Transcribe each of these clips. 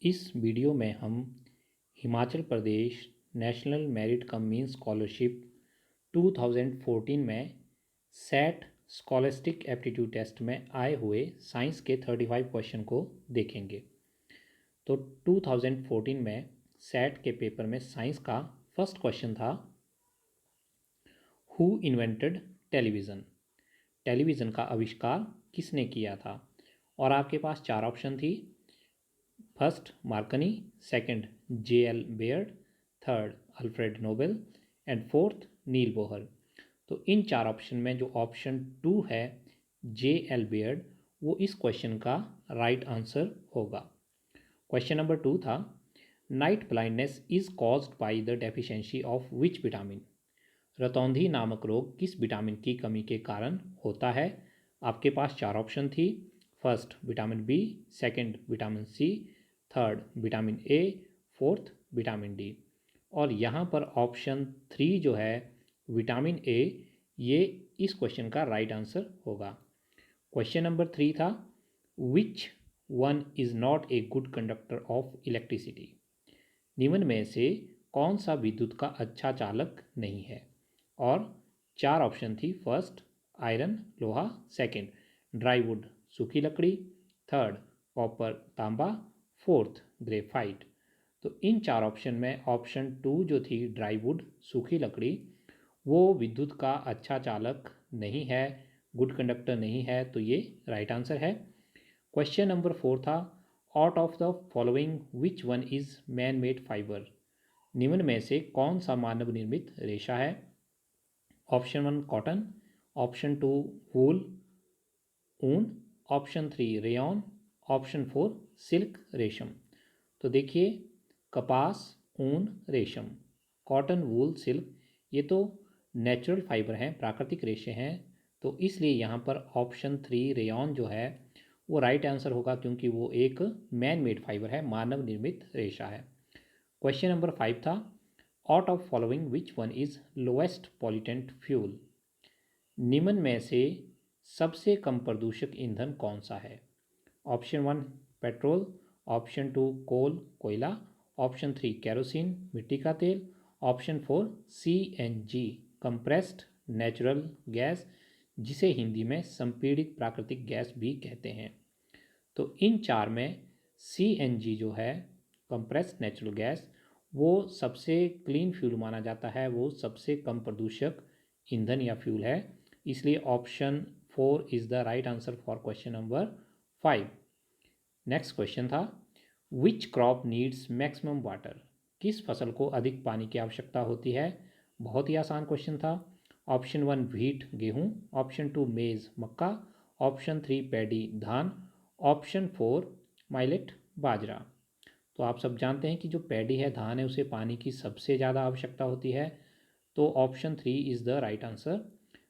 इस वीडियो में हम Himachal Pradesh national merit come means scholarship 2014 में सेट स्कॉलस्टिक एप्टीट्यूड टेस्ट में आए हुए साइंस के 35 क्वेश्चन को देखेंगे। तो 2014 में सेट के पेपर में साइंस का फर्स्ट क्वेश्चन था, हु इन्वेंटेड टेलीविज़न। टेलीविज़न का आविष्कार किसने किया था। और आपके पास चार ऑप्शन थी, first Marconi, second J L. Baird, third Alfred Nobel and fourth Niels Bohr. तो इन चार ऑप्शन में जो ऑप्शन 2 है जे.एल. बेयर्ड, वो इस क्वेश्चन का राइट आंसर होगा। क्वेश्चन नंबर 2 था, night blindness is caused by the deficiency of which vitamin. रतौंधी नामक रोग किस विटामिन की कमी के कारण होता है। आपके पास चार ऑप्शन थी, first vitamin B, second vitamin C, third vitamin A, fourth vitamin D. और यहाँ पर ऑप्शन 3 जो है विटामिन ए, ये इस क्वेश्चन का राइट आंसर होगा। क्वेश्चन नंबर 3 था, which one is not a good conductor of electricity. निम्न में से कौन सा विद्युत का अच्छा चालक नहीं है। और चार ऑप्शन थी, फर्स्ट आयरन लोहा, सेकंड ड्राईवुड सूखी लकड़ी, थर्ड कॉपर तांबा, फोर्थ ग्रेफाइट। तो इन चार ऑप्शन में ऑप्शन 2 जो थी ड्राईवुड सूखी लकड़ी, वो विद्युत का अच्छा चालक नहीं है, गुड कंडक्टर नहीं है, तो ये राइट आंसर है। क्वेश्चन नंबर 4 था, out of the following which one is man made fibre. निम्न में से कौन सा मानव निर्मित रेशा है। ऑप्शन 1 कॉटन, ऑप्शन 2 वूल ऊन, ऑप्शन 3 रेयॉन, ऑप्शन 4 सिल्क रेशम। तो देखिए, कपास, ऊन, रेशम, कॉटन, वूल, सिल्क, ये तो नेचुरल फाइबर हैं, प्राकृतिक रेशे हैं। तो इसलिए यहाँ पर ऑप्शन 3 रेयॉन जो है वो राइट आंसर होगा, क्योंकि वो एक मैन मेड फाइबर है, मानव निर्मित रेशा है। क्वेश्चन नंबर 5 था, out of following which one is lowest pollutant fuel. निम्न में से सबसे कम प्रदूषक ईंधन कौन सा है। ऑप्शन 1 पेट्रोल, ऑप्शन 2 कोल कोयला, ऑप्शन 3 केरोसिन मिट्टी का तेल, option 4 CNG compressed natural gas, जिसे हिंदी में संपीड़ित प्राकृतिक गैस भी कहते हैं। तो इन चार में CNG जो है कंप्रेस्ड नेचुरल गैस, वो सबसे क्लीन फ्यूल माना जाता है, वो सबसे कम प्रदूषक ईंधन या फ्यूल है। इसलिए option 4 is the right answer for question number 5। Next question था, which crop needs maximum water. किस फसल को अधिक पानी की आवश्यकता होती है। बहुत ही आसान क्वेश्चन था। ऑप्शन 1 व्हीट गेहूँ, ऑप्शन 2 मेज़ मक्का, ऑप्शन 3 पैडी धान, ऑप्शन 4 माइलेट बाजरा। तो आप सब जानते हैं कि जो पैडी है, धान है, उसे पानी की सबसे ज़्यादा आवश्यकता होती है। तो option 3 is the right answer.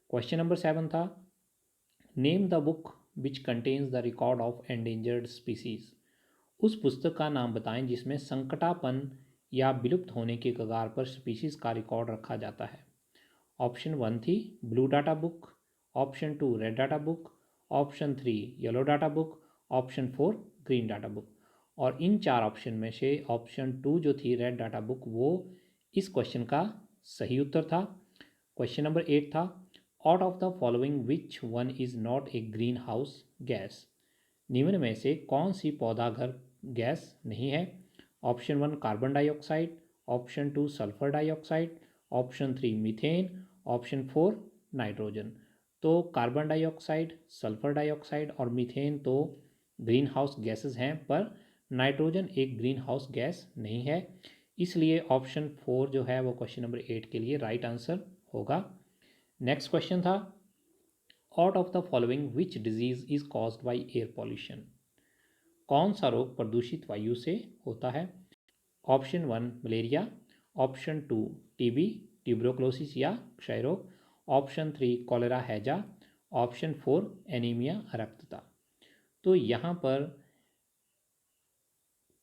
Question number 7 था, name the book which contains the record of endangered species. उस पुस्तक का नाम बताएं जिसमें संकटापन्न या विलुप्त होने के कगार पर स्पीसीज का रिकॉर्ड रखा जाता है। ऑप्शन 1 थी blue data book, option 2 red data book, option 3 yellow data book, option 4 green data book. और इन चार ऑप्शन में से ऑप्शन 2 जो थी रेड डाटा बुक, वो इस क्वेश्चन का सही उत्तर था। क्वेश्चन नंबर 8 था, out of the following which one is not a green house gas. निम्न में से कौन सी पौधा घर गैस नहीं है। Option 1 carbon dioxide, option 2 sulphur dioxide, option 3 methane, option 4 nitrogen. तो कार्बन डाइऑक्साइड, सल्फर डाइऑक्साइड और मीथेन तो ग्रीन हाउस गैसेस हैं, पर नाइट्रोजन एक ग्रीन हाउस गैस नहीं है। इसलिए ऑप्शन 4 जो है वो क्वेश्चन नंबर 8 के लिए राइट आंसर होगा। नेक्स्ट क्वेश्चन था, out of the following which disease is caused by air pollution. कौन सा रोग प्रदूषित वायु से होता है। ऑप्शन 1 मलेरिया, ऑप्शन 2 टीबी ट्यूबरोक्लोसिस या क्षय रोग, ऑप्शन 3 कॉलेरा हैजा, ऑप्शन 4 एनीमिया रक्तता। तो यहाँ पर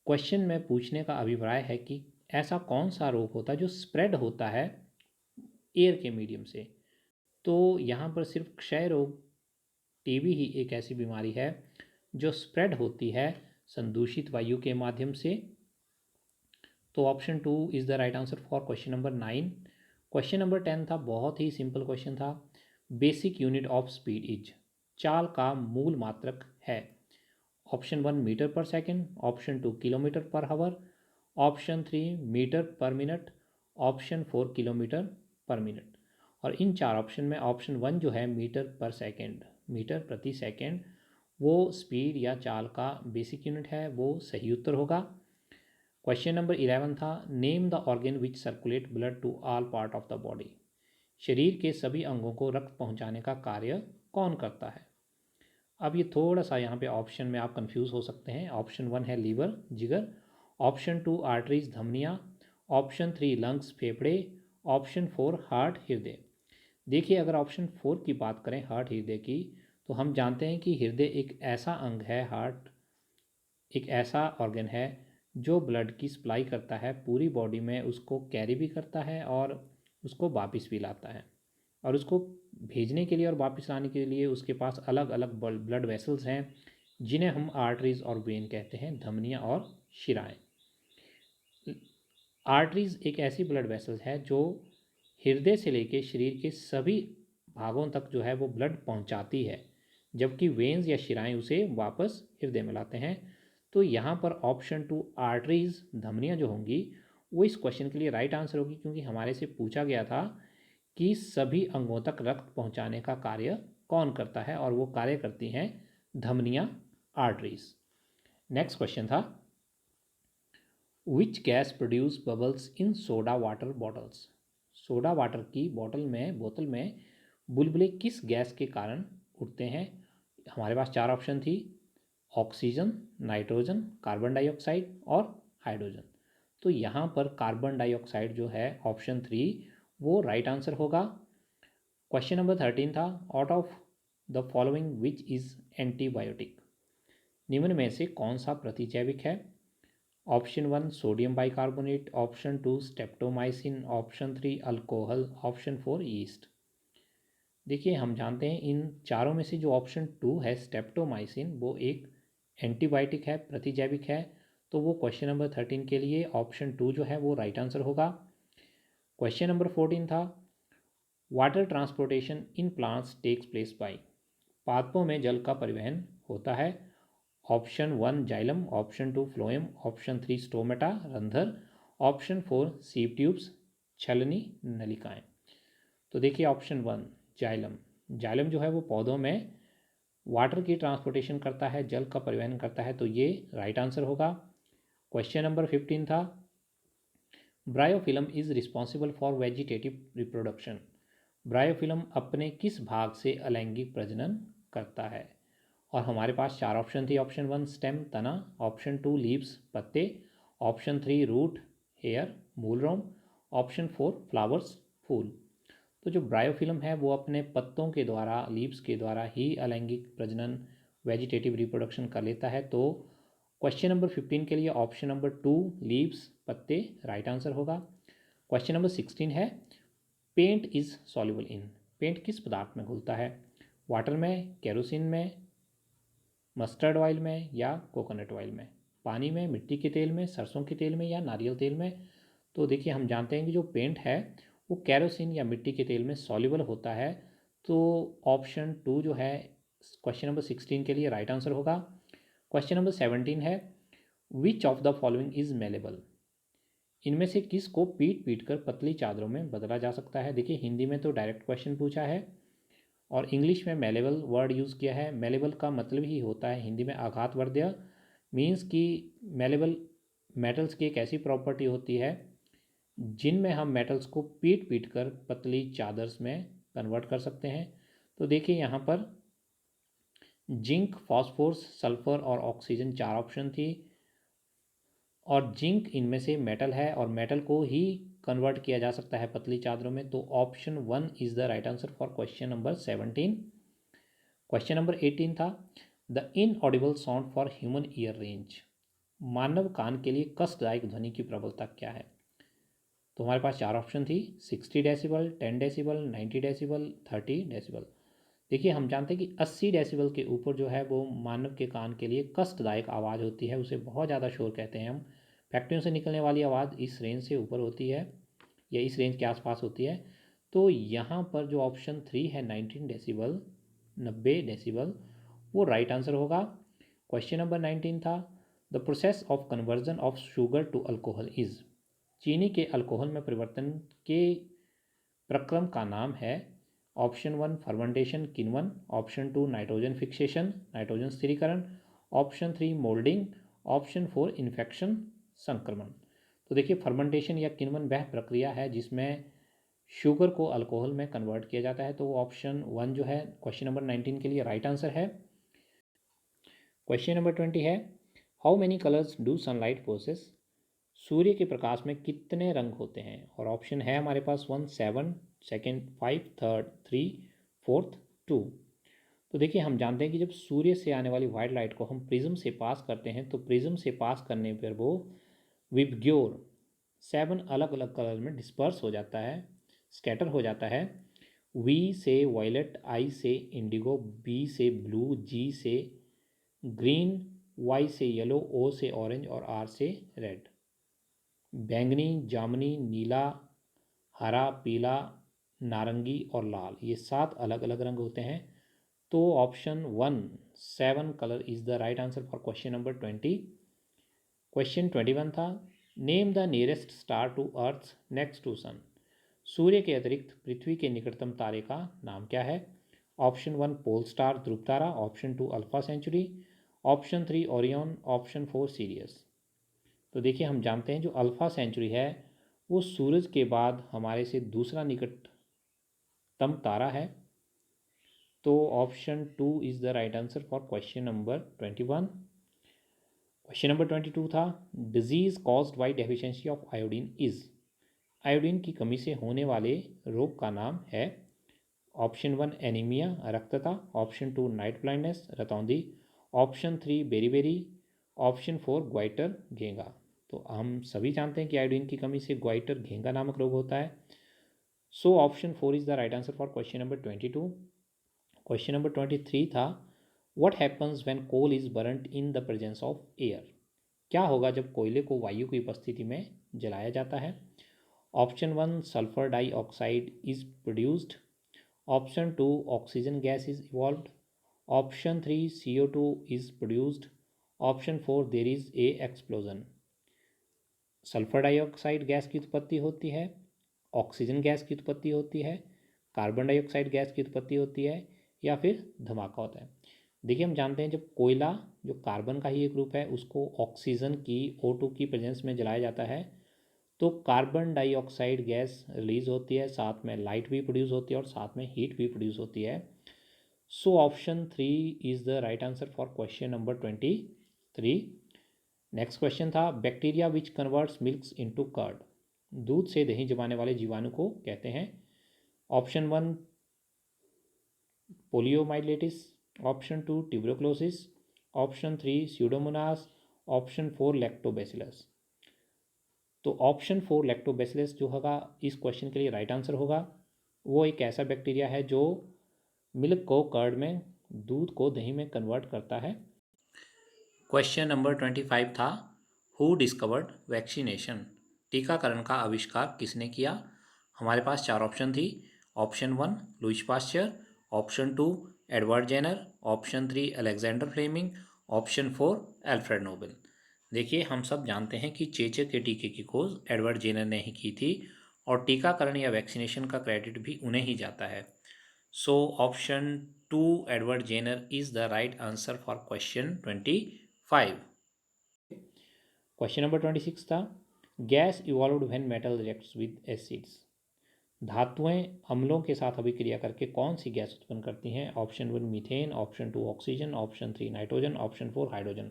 क्वेश्चन में पूछने का अभिप्राय है कि ऐसा कौन सा रोग होता है जो स्प्रेड होता है एयर के मीडियम से। तो यहाँ पर सिर्फ क्षय रोग, टीबी ही एक ऐसी बीमारी है जो स्प्रेड होती है संदूषित वायु के माध्यम से। तो option 2 is the right answer for question number 9। Question number 10 था, बहुत ही सिंपल क्वेश्चन था। Basic unit of speed is, चाल का मूल मात्रक है। Option 1 metre per second, option 2 kilometre per hour, option 3 metre per minute, option 4 kilometre per minute. और इन चार ऑप्शन में ऑप्शन 1 जो है मीटर पर सेकेंड, मीटर प्रति सेकेंड, वो स्पीड या चाल का बेसिक यूनिट है, वो सही उत्तर होगा। क्वेश्चन नंबर 11 था, name the organ which circulate blood to all part of the body. शरीर के सभी अंगों को रक्त पहुंचाने का कार्य कौन करता है। अब ये थोड़ा सा यहाँ पे ऑप्शन में आप कंफ्यूज हो सकते हैं। ऑप्शन 1 है लीवर, जिगर, ऑप्शन 2 आर्टरीज, धमनियाँ, ऑप्शन 3 लंग्स, फेफड़े, ऑप्शन 4 हार्ट, हृदय। देखिए, अगर ऑप्शन 4 की बात करें, हार्ट, हृदय की, तो हम जानते हैं कि हृदय एक ऐसा अंग है, हार्ट एक ऐसा ऑर्गन है जो ब्लड की सप्लाई करता है पूरी बॉडी में, उसको कैरी भी करता है और उसको वापस भी लाता है। और उसको भेजने के लिए और वापस लाने के लिए उसके पास अलग अलग ब्लड वेसल्स हैं, जिन्हें हम आर्टरीज और वेन कहते हैं, धमनियाँ और शिराएँ। आर्टरीज एक ऐसी ब्लड वेसल्स है जो हृदय से लेकर शरीर के सभी भागों तक जो है वो ब्लड पहुंचाती है, जबकि वेन्स या शिराएँ उसे वापस हृदय में लाते हैं। तो यहाँ पर ऑप्शन 2 आर्टरीज, धमनियाँ जो होंगी, वो इस क्वेश्चन के लिए राइट आंसर होगी, क्योंकि हमारे से पूछा गया था कि सभी अंगों तक रक्त पहुँचाने का कार्य कौन करता है, और वो कार्य करती हैं धमनियाँ, आर्टरीज। नेक्स्ट क्वेश्चन था, which gas produce bubbles in soda water bottles. Soda water की बोतल में बुलबुले किस गैस के कारण उठते हैं। हमारे पास चार ऑप्शन थी, ऑक्सीजन, नाइट्रोजन, कार्बन डाइऑक्साइड और हाइड्रोजन। तो यहाँ पर कार्बन डाइऑक्साइड जो है, ऑप्शन 3, वो राइट आंसर होगा। क्वेश्चन नंबर 13 था, out of the following which is antibiotic. निम्न में से कौन सा प्रतिजैविक है। Option 1 sodium bicarbonate, option 2 streptomycin, option 3 alcohol, option 4 east. देखिए, हम जानते हैं इन चारों में से जो ऑप्शन 2 है स्टेप्टोमाइसिन, वो एक एंटीबायोटिक है, प्रतिजैविक है। तो वो क्वेश्चन नंबर 13 के लिए ऑप्शन 2 जो है वो राइट आंसर होगा। क्वेश्चन नंबर 14 था, water transportation in plants takes place by. पादपों में जल का परिवहन होता है। Option 1 xylem, option 2 phloem, option 3 stomata, रंध्र, ऑप्शन 4 सीव ट्यूब्स, छलनी, नलिकाएं। तो देखिए, ऑप्शन 1 जाइलम, जाइलम जो है वो पौधों में वाटर की ट्रांसपोर्टेशन करता है, जल का परिवहन करता है, तो ये राइट आंसर होगा। क्वेश्चन नंबर 15 था, bryophyllum is responsible for vegetative reproduction. Bryophyllum अपने किस भाग से अलैंगिक प्रजनन करता है। और हमारे पास चार ऑप्शन थी, ऑप्शन 1 स्टेम, तना, ऑप्शन 2 लीव्स, पत्ते, ऑप्शन 3 रूट, हेयर, मूलरोम, ऑप्शन 4 फ्लावर्स, फूल। तो जो ब्रायोफिल्म है वो अपने पत्तों के द्वारा, लीव्स के द्वारा ही अलैंगिक प्रजनन, वेजिटेटिव रिप्रोडक्शन कर लेता है। तो क्वेश्चन नंबर 15 के लिए ऑप्शन नंबर 2 लीव्स, पत्ते, राइट आंसर होगा। क्वेश्चन नंबर 16 है, paint is soluble in. Paint किस पदार्थ में घुलता है। वाटर में, केरोसिन में, मस्टर्ड ऑयल में या कोकोनट ऑयल में, पानी में, मिट्टी के तेल में, सरसों के तेल में या नारियल तेल में। तो देखिए, हम जानते हैं कि जो पेंट है वो केरोसिन या मिट्टी के तेल में सॉल्युबल होता है। तो ऑप्शन 2 जो है क्वेश्चन नंबर 16 के लिए राइट आंसर होगा। क्वेश्चन नंबर 17 है, which of the following is malleable. इनमें से किस को पीट पीट कर पतली चादरों में बदला जा सकता है। देखिए, हिंदी में तो डायरेक्ट क्वेश्चन पूछा है और इंग्लिश में मेलेबल वर्ड यूज़ किया है। मेलेबल का मतलब ही होता है हिंदी में आघातवर्ध्य, मीन्स कि मेलेबल मेटल्स की एक ऐसी प्रॉपर्टी होती है जिनमें हम मेटल्स को पीट पीट कर पतली चादर्स में कन्वर्ट कर सकते हैं। तो देखिए, यहाँ पर जिंक, फॉस्फोरस, सल्फर और ऑक्सीजन चार ऑप्शन थी, और जिंक इनमें से मेटल है और मेटल को ही कन्वर्ट किया जा सकता है पतली चादरों में। तो option 1 is the right answer for question number 17। Question number 18 था, the inaudible sound for human ear range. मानव कान के लिए कष्टदायक ध्वनि की प्रबलता क्या है। तो हमारे पास चार ऑप्शन थी, 60 डेसिबल, 10 डेसिबल, 90 डेसिबल, 30 डेसिबल। देखिए हम जानते हैं कि 80 डेसिबल के ऊपर जो है वो मानव के कान के लिए कष्टदायक आवाज़ होती है, उसे बहुत ज़्यादा शोर कहते हैं हम। फैक्ट्रियों से निकलने वाली आवाज़ इस रेंज से ऊपर होती है या इस रेंज के आसपास होती है। तो यहाँ पर जो ऑप्शन 3 है 19 डेसिबल, 90 डेसिबल, वो राइट आंसर होगा। क्वेश्चन नंबर 19 था, the process of conversion of sugar to alcohol is, चीनी के अल्कोहल में परिवर्तन के प्रक्रम का नाम है। ऑप्शन 1 फर्मेंटेशन किण्वन, ऑप्शन 2 नाइट्रोजन फिक्सेशन नाइट्रोजन स्थिरीकरण, ऑप्शन 3 मोल्डिंग, ऑप्शन 4 इन्फेक्शन संक्रमण। तो देखिए फर्मेंटेशन या किण्वन वह प्रक्रिया है जिसमें शुगर को अल्कोहल में कन्वर्ट किया जाता है। तो ऑप्शन 1 जो है क्वेश्चन नंबर 19 के लिए राइट आंसर है। क्वेश्चन नंबर 20 है, how many colours do sunlight possess, सूर्य के प्रकाश में कितने रंग होते हैं। और ऑप्शन है हमारे पास 1 7, सेकेंड 5, थर्ड 3, फोर्थ 2। तो देखिए हम जानते हैं कि जब सूर्य से आने वाली वाइट लाइट को हम प्रिज्म से पास करते हैं तो प्रिज्म से पास करने पर वो विबग्योर 7 अलग अलग कलर में डिस्पर्स हो जाता है, स्कैटर हो जाता है। वी से वायलेट, आई से इंडिगो, बी से ब्लू, जी से ग्रीन, वाई से येलो, ओ से ऑरेंज और आर से रेड। बैंगनी, जामुनी, नीला, हरा, पीला, नारंगी और लाल, ये 7 अलग अलग रंग होते हैं। तो option 1 7 colour is the right answer for question number 20। Question 21 था, name the nearest star to earth next to sun, सूर्य के अतिरिक्त पृथ्वी के निकटतम तारे का नाम क्या है। ऑप्शन 1 पोल स्टार ध्रुव तारा, option 2 Alpha Centauri, option 3 Orion, option 4 Sirius. तो देखिए हम जानते हैं जो अल्फ़ा सेंचुरी है वो सूरज के बाद हमारे से दूसरा निकटतम तारा है। तो option 2 is the right answer for question number 21। Question number 22 था, disease caused by deficiency of iodine is, iodine की कमी से होने वाले रोग का नाम है। ऑप्शन 1 एनीमिया रक्तता, ऑप्शन 2 नाइट ब्लाइंडनेस रतौंधी, ऑप्शन 3 बेरीबेरी, ऑप्शन 4 ग्वाइटर घेंगा। तो हम सभी जानते हैं कि आयोडीन की कमी से ग्वाइटर घेंगा नामक रोग होता है। So option 4 is the right answer for question number 22। Question number 23 था, what happens when coal is burned in the presence of air, क्या होगा जब कोयले को वायु की उपस्थिति में जलाया जाता है। Option 1 sulphur dioxide is produced, option 2 oxygen gas is evolved, option 3 CO2 is produced, option 4 there is a explosion. Sulphur dioxide gas की उत्पत्ति होती है, ऑक्सीजन गैस की उत्पत्ति होती है, कार्बन डाइऑक्साइड गैस की उत्पत्ति होती है, या फिर धमाका होता है। देखिए हम जानते हैं जब कोयला जो कार्बन का ही एक रूप है उसको ऑक्सीजन की O2 की प्रेजेंस में जलाया जाता है तो कार्बन डाइऑक्साइड गैस रिलीज होती है, साथ में लाइट भी प्रोड्यूस होती है और साथ में हीट भी प्रोड्यूस होती है। So option 3 is the right answer for question number 23। Next question था, bacteria which converts milk into curd, दूध से दही जमाने वाले जीवाणु को कहते हैं। Option 1 poliomyelitis, option 2 tuberculosis, option 3 pseudomonas, option 4 lactobacillus. तो ऑप्शन 4 लैक्टोबैसिलस जो होगा इस क्वेश्चन के लिए राइट आंसर होगा। वो एक ऐसा बैक्टीरिया है जो मिल्क को कर्ड में, दूध को दही में कन्वर्ट करता है। क्वेश्चन नंबर 25 था, हु डिस्कवर्ड वैक्सीनेशन, टीकाकरण का आविष्कार किसने किया। हमारे पास 4 ऑप्शन थी। Option 1 Louis Pasteur, option 2 Edward Jenner, option 3 Alexander Fleming, option 4 Alfred Nobel. देखिए हम सब जानते हैं कि चेचक के टीके की खोज एडवर्ड जेनर ने ही की थी और टीकाकरण या वैक्सीनेशन का क्रेडिट भी उन्हें ही जाता है। So option 2 Edward Jenner is the right answer for question 25। Question number 26 था, gas evolved when metal reacts with acids, धातुएं अम्लों के साथ अभिक्रिया करके कौन सी गैस उत्पन्न करती हैं। Option 1 methane, option 2 oxygen, option 3 nitrogen, option 4 hydrogen.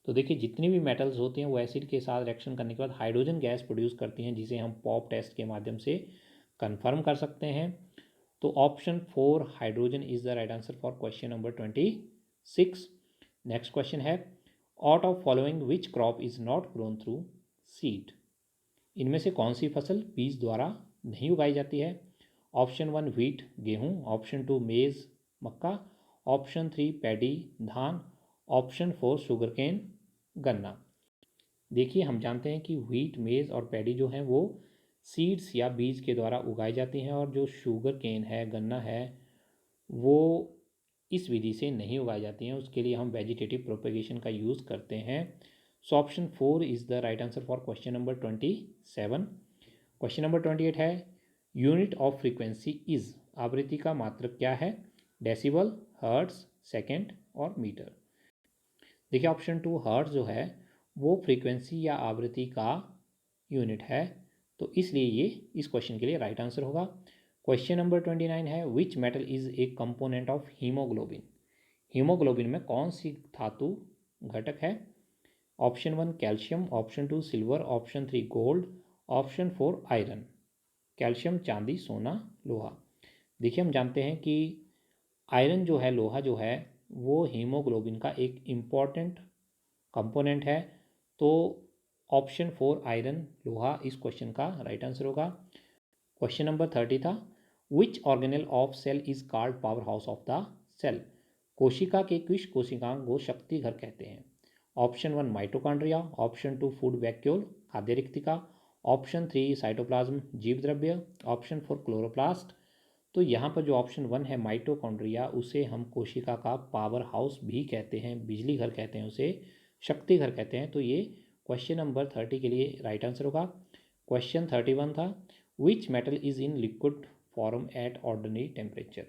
तो देखिए जितनी भी मेटल्स होती हैं वो एसिड के साथ रिएक्शन करने के बाद हाइड्रोजन गैस प्रोड्यूस करती हैं जिसे हम पॉप टेस्ट के माध्यम से कंफर्म कर सकते हैं। तो option 4 hydrogen is the right answer for question number 26। Next question है, out of following which crop is not grown through seed, इनमें से कौन सी फसल बीज द्वारा नहीं उगाई जाती है। ऑप्शन 1 व्हीट गेहूँ, ऑप्शन 2 मेज़ मक्का, ऑप्शन 3 पैडी धान, ऑप्शन 4 शुगर केन गन्ना। देखिए हम जानते हैं कि व्हीट, मेज़ और पैडी जो हैं वो सीड्स या बीज के द्वारा उगाई जाती हैं, और जो शुगर केन है, गन्ना है, वो इस विधि से नहीं उगाई जाती हैं, उसके लिए हम वेजिटेटिव प्रोपेगेशन का यूज़ करते हैं। सो option 4 is the right answer for question number 27। Question number 28 है, यूनिट ऑफ फ्रीक्वेंसी इज, आवृत्ति का मात्रक क्या है? डेसिबल, हर्ट्ज, सेकेंड और मीटर। देखिए ऑप्शन 2 हर्ट्ज जो है वो फ्रीक्वेंसी या आवृत्ति का यूनिट है, तो इसलिए ये इस क्वेश्चन के लिए राइट आंसर होगा। क्वेश्चन नंबर 29 है, विच metal is a component of haemoglobin? Haemoglobin में कौन सी धातु घटक है? Option 1 calcium, option 2 silver, option 3 gold, option 4 iron. Calcium, चांदी, सोना, लोहा। देखिए हम जानते हैं कि आयरन जो है, लोहा जो है, वो हीमोग्लोबिन का एक इम्पॉर्टेंट कंपोनेंट है, तो ऑप्शन 4 आयरन, लोहा इस क्वेश्चन का राइट आंसर होगा। क्वेश्चन नंबर 30 था, which organelle of cell is called power house of the cell? कोशिका के किस कोशिकांग को शक्ति घर कहते हैं? Option 1 mitochondria, option 2 food vacuole खाद्य रिक्तिका, ऑप्शन 3 साइटोप्लाज्म जीव द्रव्य, ऑप्शन 4 क्लोरोप्लास्ट। तो यहाँ पर जो ऑप्शन 1 है माइटोकॉन्ड्रिया, उसे हम कोशिका का पावर हाउस भी कहते हैं, बिजली घर कहते हैं, उसे शक्ति घर कहते हैं। तो ये क्वेश्चन नंबर 30 के लिए राइट आंसर होगा। क्वेश्चन 31 था, which metal is in liquid form at ordinary temperature?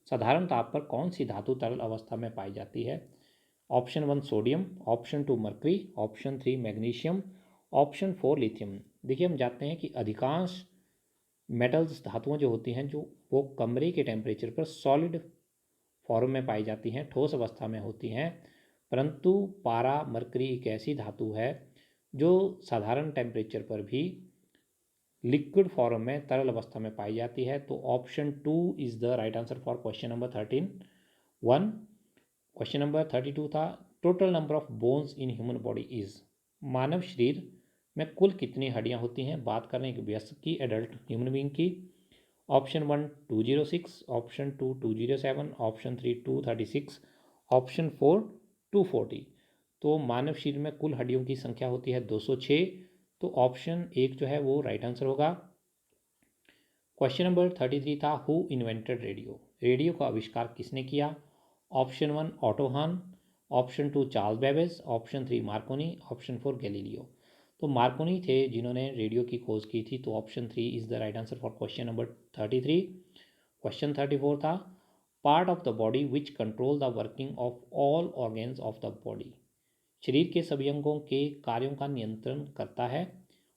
साधारण ताप पर कौन सी धातु तरल अवस्था में पाई जाती है? Option 1 sodium, option 2 mercury, option 3 magnesium, option 4 lithium. देखिए हम जानते हैं कि अधिकांश मेटल्स, धातुएं जो होती हैं, जो वो कमरे के टेम्परेचर पर सॉलिड फॉर्म में पाई जाती हैं, ठोस अवस्था में होती हैं, परंतु पारा, मरकरी एक ऐसी धातु है जो साधारण टेम्परेचर पर भी लिक्विड फॉर्म में, तरल अवस्था में पाई जाती है। तो option 2 is the right answer for question number 31। Question number 32 था, total number of bones in human body is, मानव शरीर में कुल कितनी हड्डियां होती हैं? बात करें एक वयस्क की, एडल्ट ह्यूमन बींग की। Option 1 206, option 2 207, option 3 236, option 4 240। तो मानव शरीर में कुल हड्डियों की संख्या होती है 206, तो ऑप्शन 1 जो है वो राइट आंसर होगा। क्वेश्चन नंबर 33 था, हु इन्वेंटेड रेडियो? रेडियो का आविष्कार किसने किया? Option 1 auto horn, option 2 Charles Babbage, option 3 Markovnikov, option 4 Galileo. तो मार्कोनी थे जिन्होंने रेडियो की खोज की थी, तो option 3 is the right answer for question number 33। Question 34 था, part of the body which control the working of all organs of the body? शरीर के सभी अंगों के कार्यों का नियंत्रण करता है।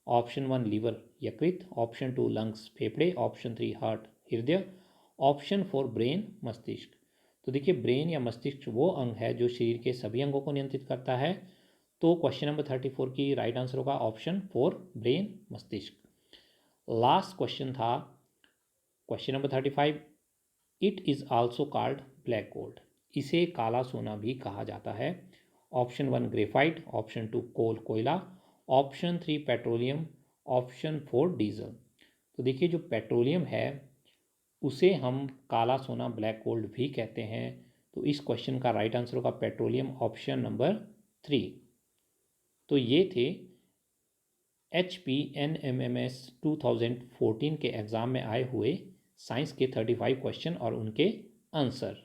ऑप्शन 1 लीवर यकृत, ऑप्शन 2 लंग्स फेफड़े, ऑप्शन 3 हार्ट हृदय, ऑप्शन 4 ब्रेन मस्तिष्क। तो देखिए ब्रेन या मस्तिष्क वो अंग है जो शरीर के सभी अंगों को नियंत्रित करता है, तो क्वेश्चन नंबर 34 की राइट आंसर होगा ऑप्शन 4 ब्रेन मस्तिष्क। लास्ट क्वेश्चन था question number 35, it is also called black gold, इसे काला सोना भी कहा जाता है। ऑप्शन 1 ग्रेफाइट, ऑप्शन 2 कोल कोयला, ऑप्शन 3 पेट्रोलियम, ऑप्शन 4 डीजल। तो देखिए जो पेट्रोलियम है उसे हम काला सोना, ब्लैक गोल्ड भी कहते हैं, तो इस क्वेश्चन का राइट आंसर होगा पेट्रोलियम, ऑप्शन नंबर 3। तो ये थे HPNMMS 2014 के एग्ज़ाम में आए हुए साइंस के 35 क्वेश्चन और उनके आंसर।